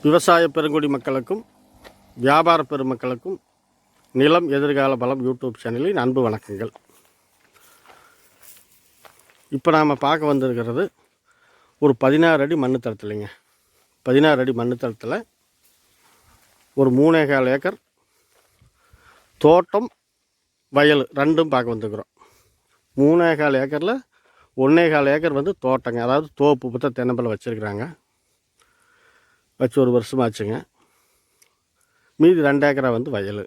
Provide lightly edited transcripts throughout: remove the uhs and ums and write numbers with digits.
விவசாய பெருங்குடி மக்களுக்கும் வியாபார பெருமக்களுக்கும் நிலம் எதிர்கால பலம் யூடியூப் சேனலின் அன்பு வணக்கங்கள். இப்போ நாம் பார்க்க வந்திருக்கிறது ஒரு 16 அடி மண்ணு தளத்துலைங்க. 16 அடி மண்ணு தளத்தில் ஒரு 3.25 ஏக்கர் தோட்டம் வயல் ரெண்டும் பார்க்க வந்துருக்குறோம். 3.25 ஏக்கரில் 1.25 ஏக்கர் வந்து தோட்டங்க, அதாவது தோப்பு பற்ற தென்னம்பிள்ளை வச்சுருக்குறாங்க. வச்சு ஒரு வருஷமாச்சுங்க. மீதி 2 ஏக்கரா வந்து வயல்.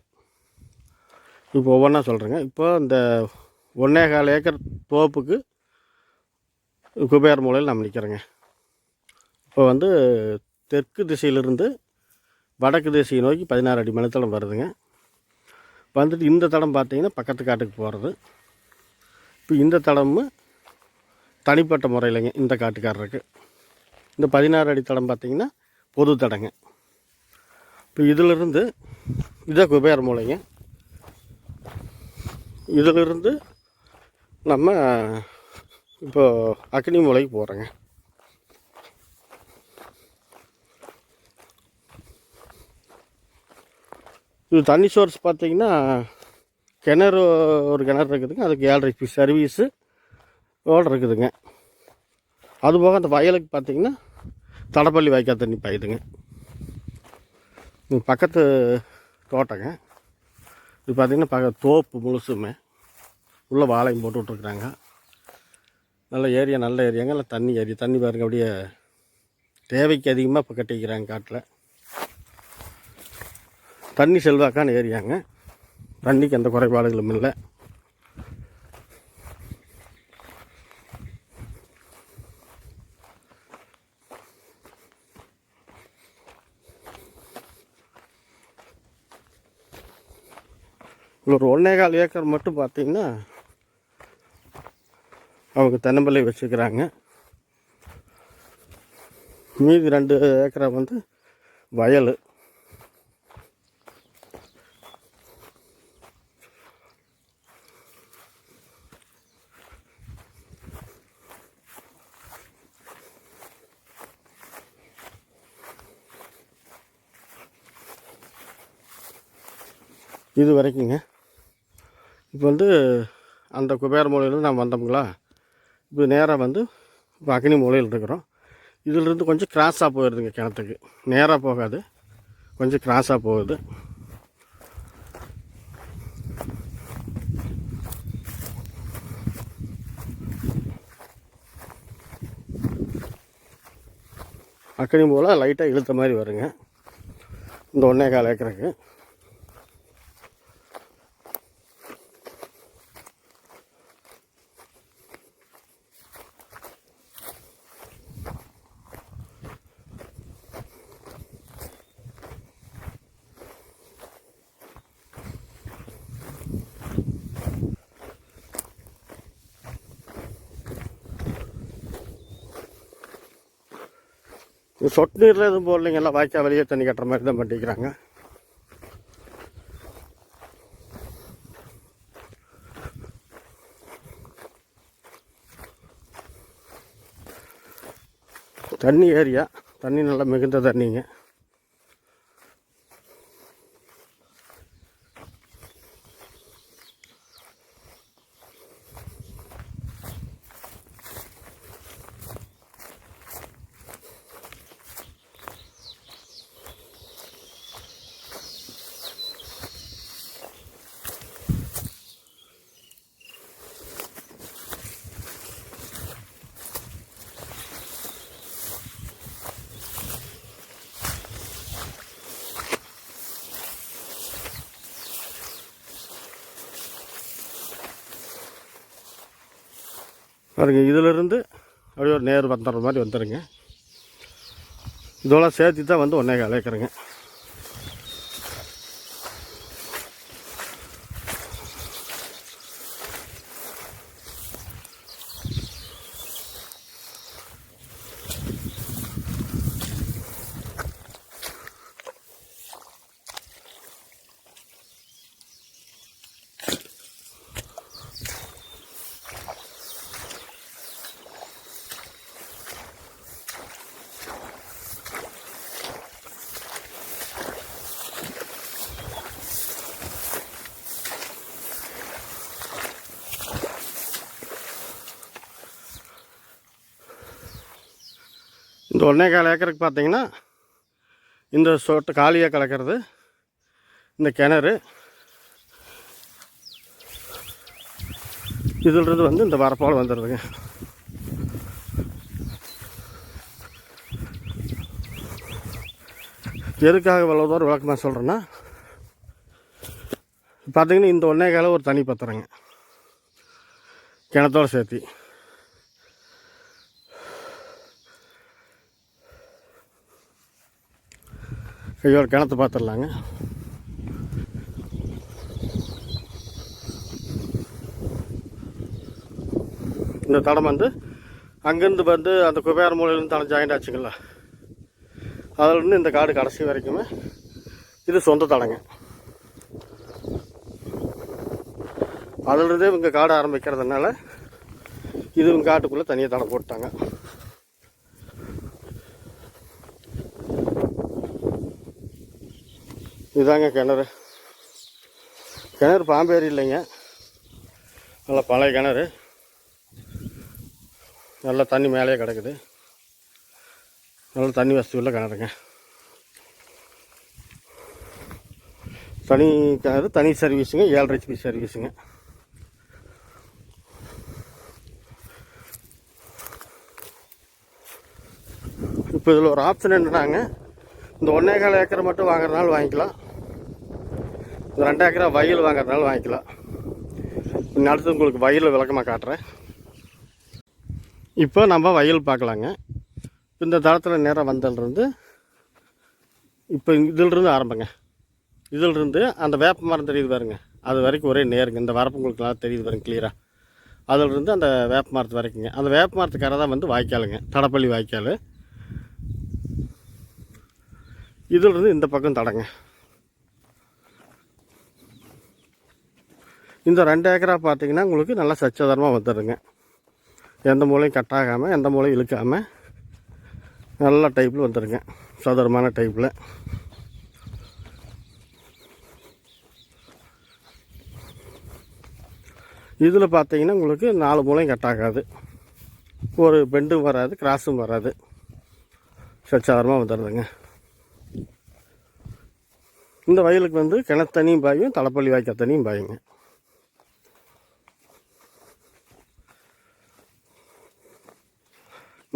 இப்போ ஒவ்வொன்றா சொல்கிறேங்க. இப்போ இந்த 1.25 ஏக்கர் தோப்புக்கு குபேர மூலையில் நம்ம நிற்கிறோங்க. இப்போ வந்து தெற்கு திசையிலிருந்து வடக்கு திசையை நோக்கி 16 அடி மணித்தளம் வருதுங்க. வந்துட்டு இந்த தடம் பார்த்திங்கன்னா பக்கத்து காட்டுக்கு போகிறது. இப்போ இந்த தடமும் தனிப்பட்ட முறையிலைங்க இந்த காட்டுக்காரருக்கு. இந்த 16 அடி தடம் பார்த்திங்கன்னா பொது தடங்க. இப்போ இதிலிருந்து இதை குபேர மூலைங்க. இதிலிருந்து நம்ம இப்போ அக்னி மூலைக்கு போகிறோங்க. இது தண்ணி சோர்ஸ் பார்த்திங்கன்னா கிணறு, ஒரு கிணறு இருக்குதுங்க. அதுக்கு 7.5 சர்வீஸு ஓடு இருக்குதுங்க. அதுபோக அந்த வயலுக்கு பார்த்திங்கன்னா தடப்பள்ளி வாய்க்கால் தண்ணி பாயுதுங்க. பக்கத்து தோட்டங்க. இது பார்த்திங்கன்னா தோப்பு முழுசுமே உள்ளே வாழையும் போட்டு விட்ருக்குறாங்க. நல்ல ஏரியா, நல்ல ஏரியாங்க. இல்லை தண்ணி ஏரியா. தண்ணி பாருங்க, அப்படியே தேவைக்கு அதிகமாக இப்போ கட்டிக்கிறாங்க காட்டில். தண்ணி செல்வாக்கான ஏரியாங்க. தண்ணிக்கு எந்த குறைபாடுகளும் இல்லை. ஒரு 1.25 ஏக்கர் மட்டும் பார்த்திங்கன்னா அவங்க தென்னம்பிள்ளை வச்சுக்கிறாங்க. மீதி 2 ஏக்கரை வந்து வயல். இது வரைக்குங்க. இப்போ வந்து அந்த குபேர மூலையிலேருந்து நாம் வந்தோம்ங்களா. இப்போ நேராக வந்து இப்போ அக்னி மூலையில் இருக்கிறோம். இதிலிருந்து கொஞ்சம் கிராஸாக போயிடுதுங்க கிணத்துக்கு. நேராக போகாது, கொஞ்சம் கிராஸாக போகுது. அக்னி மூலை லைட்டாக இழுத்த மாதிரி வருங்க இந்த 1.25 ஏக்கருக்கு. சொட்டு நீரில் எதுவும் போடலைங்க. எல்லாம் வாய்க்கால் வெளியே தண்ணி கட்டுற மாதிரி தான் பண்ணிக்கிறாங்க. தண்ணி ஏரியா, தண்ணி நல்லா மிகுந்த தண்ணிங்க. பாருங்க, இதிலிருந்து அப்படியே ஒரு நேர் வந்துடுற மாதிரி வந்துடுங்க. இதெல்லாம் சேர்த்து தான் வந்து 1.25 ஏக்கருங்க. இந்த 1.25 ஏக்கருக்கு பார்த்தீங்கன்னா இந்த சொட்டு காலியாக கிடக்கிறது இந்த கிணறு. இதிலிருந்து வந்து இந்த வரப்போல் வந்துடுதுங்க. எதுக்காக இவ்வளோ தூரம் விளக்கமாக சொல்கிறேன்னா, பார்த்தீங்கன்னா இந்த 1.25 ஒரு தனி பத்திரங்க கிணத்தோடு சேர்த்து. கையோட கிணத்து பார்த்துடலாங்க. இந்த தடம் வந்து அங்கேருந்து வந்து அந்த குபேர மூலையிலேருந்து தடம் ஜாயிண்ட் ஆச்சுங்களா, அதிலிருந்து இந்த காடு கடைசி வரைக்குமே இது சொந்த தடங்க. அதிலிருந்தே இவங்க காடு ஆரம்பிக்கிறதுனால இது இவங்க காட்டுக்குள்ளே தனியாக தடம் போட்டாங்க. இதுதாங்க கிணறு. கிணறு பாம்பேரி இல்லைங்க, நல்லா பழைய கிணறு. நல்லா தண்ணி மேலேயே கிடக்குது. நல்ல தண்ணி வசதி உள்ள கிணறுங்க. தனி கிணறு, தனி சர்வீஸுங்க, 7.5 HP சர்வீஸுங்க. இப்போ இதில் ஒரு ஆப்ஷன் என்னன்னாங்க, இந்த 1.25 ஏக்கர் மட்டும் வாங்குறதுனால வாங்கிக்கலாம், இந்த 2 ஏக்கரா வயல் வாங்குறதுனால வாங்கிக்கலாம். இன்னும் அடுத்து உங்களுக்கு வயல் விளக்கமாக காட்டுறேன். இப்போ நம்ம வயல் பார்க்கலாங்க. இந்த தளத்தில் நேரம் வந்ததுலேருந்து இப்போ இதிலிருந்து ஆரம்பங்க. இதிலிருந்து அந்த வேப்ப மரம் தெரியுது பாருங்க, அது வரைக்கும் ஒரே நேருங்க. இந்த வரப்பு உங்களுக்கு நல்லா தெரியுது பாருங்க கிளியராக. அதிலிருந்து அந்த வேப்ப மரத்து வரைக்குங்க. அந்த வேப்ப மரத்துக்கார தான் வந்து வாய்க்காலுங்க, தடப்பள்ளி வாய்க்கால். இதிலிருந்து இந்த பக்கம் தடங்க. இந்த 2 ஏக்கரா பார்த்தீங்கன்னா உங்களுக்கு நல்லா சச்சதரமாக வந்துடுங்க. எந்த மூலையும் கட்டாகாமல், எந்த மூலையும் இழுக்காமல் நல்ல டைப்பில் வந்துடுங்க, சதுரமான டைப்பில். இதில் பார்த்தீங்கன்னா உங்களுக்கு 4 மூலையும் கட்டாகாது, ஒரு பெண்டும் வராது, கிராஸும் வராது, சச்சதரமாக வந்துடுதுங்க. இந்த வயலுக்கு வந்து கிணத்து தண்ணியும் பாயும், தலப்பள்ளி வாய்க்கால் தண்ணியும் பாயுங்க.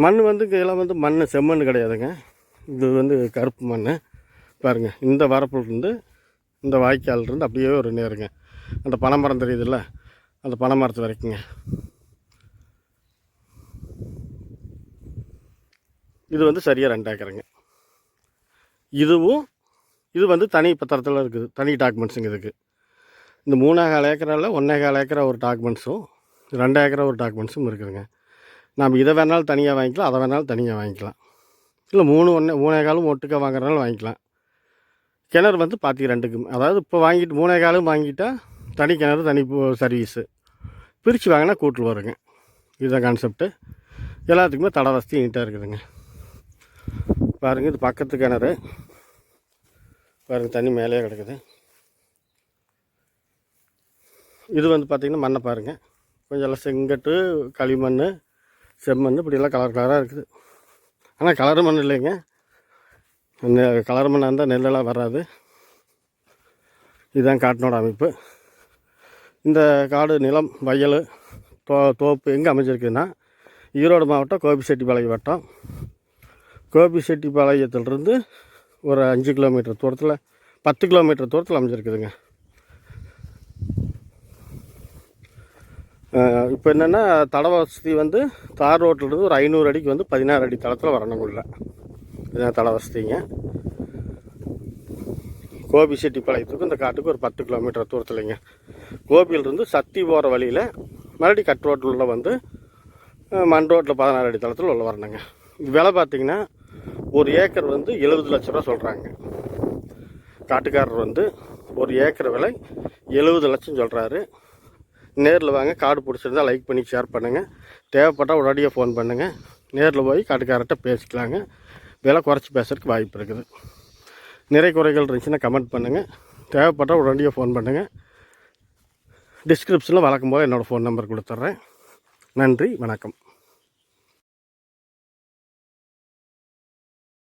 மண் வந்து இதெல்லாம் வந்து மண் செம்மண் கிடையாதுங்க, இது வந்து கருப்பு மண் பாருங்கள். இந்த வரப்புலேருந்து இந்த வாய்க்காலிருந்து அப்படியே ஒரு நேருங்க. அந்த பனைமரம் தெரியுதுல்ல, அந்த பனைமரத்து வரைக்குங்க. இது வந்து சரியாக 2 ஏக்கருங்க. இது வந்து தனி பத்திரத்தில் இருக்குது, தனி டாக்குமெண்ட்ஸுங்க இதுக்கு. இந்த 3.25 ஏக்கரால் 1.25 ஏக்கரா ஒரு டாக்குமெண்ட்ஸும், 2 ஏக்கரா ஒரு டாக்குமெண்ட்ஸும் இருக்குதுங்க. நாம் இதை வேணாலும் தனியாக வாங்கிக்கலாம், அதை வேணாலும் தனியாக வாங்கிக்கலாம், இல்லை 3.25 ஒட்டுக்கா வாங்குறதுனால வாங்கிக்கலாம். கிணறு வந்து பாத்தி 2க்கும், அதாவது இப்போ வாங்கிட்டு 3.25 வாங்கிட்டால் தனி கிணறு, தனி சர்வீஸு. பிரித்து வாங்கினா கூட்டில் வருங்க. இதுதான் கான்செப்ட்டு. எல்லாத்துக்குமே தட வசதி நீட்டாக இருக்குதுங்க. பாருங்கள், இது பக்கத்து கிணறு பாருங்கள், தண்ணி மேலேயே கிடக்குது. இது வந்து பார்த்திங்கன்னா மண்ணை பாருங்கள், கொஞ்சம் எல்லாம் செங்கட்டு, களிமண், செம்மண், இப்படியெல்லாம் கலர் கலராக இருக்குது. ஆனால் கலர் மண் இல்லைங்க, கலர் மண்ணாக இருந்தால் நெல்லெல்லாம் வராது. இதுதான் காட்டினோட அமைப்பு. இந்த காடு, நிலம், வயல், தோப்பு எங்கே அமைஞ்சிருக்குதுன்னா ஈரோடு மாவட்டம் கோபிச்செட்டிப்பாளையம் வட்டம். கோபிச்செட்டிப்பாளையத்திலிருந்து ஒரு 5 கிலோமீட்டர் தூரத்தில், 10 கிலோமீட்டர் தூரத்தில் அமைஞ்சிருக்குதுங்க. இப்போ என்னென்னா தட வசதி வந்து தார் ரோட்டிலிருந்து ஒரு 500 அடிக்கு வந்து 16 அடி தளத்தில் வரணுங்குள்ள இதுதான் தட வசதிங்க. கோபிச்செட்டிப்பாளையத்துக்கு இந்த காட்டுக்கு ஒரு 10 கிலோமீட்டர் தூரத்துலைங்க. கோபியிலிருந்து சக்தி போகிற வழியில் மறுபடியும் கட் ரோட்டில் வந்து மண் ரோட்டில் 16 அடி தளத்தில் உள்ள வரணுங்க. இது விலை பார்த்திங்கன்னா ஒரு ஏக்கர் வந்து 70 லட்ச ரூபா சொல்கிறாங்க. காட்டுக்காரர் வந்து ஒரு ஏக்கர் விலை 70 லட்சம் சொல்கிறாரு. நேரில் வாங்க, காடு பிடிச்சிருந்தால் லைக் பண்ணி ஷேர் பண்ணுங்கள். தேவைப்பட்டால் உடனடியாக ஃபோன் பண்ணுங்கள். நேரில் போய் காட்டுக்காரர்கிட்ட பேசிக்கலாங்க. விலை குறைச்சி பேசுறதுக்கு வாய்ப்பு இருக்குது. நிறைய குறைகள் இருந்துச்சுன்னா கமெண்ட் பண்ணுங்கள். தேவைப்பட்டால் உடனடியாக ஃபோன் பண்ணுங்கள். டிஸ்கிரிப்ஷனில் வழக்கம் போல் என்னோடய ஃபோன் நம்பர் கொடுத்துட்றேன். நன்றி, வணக்கம்.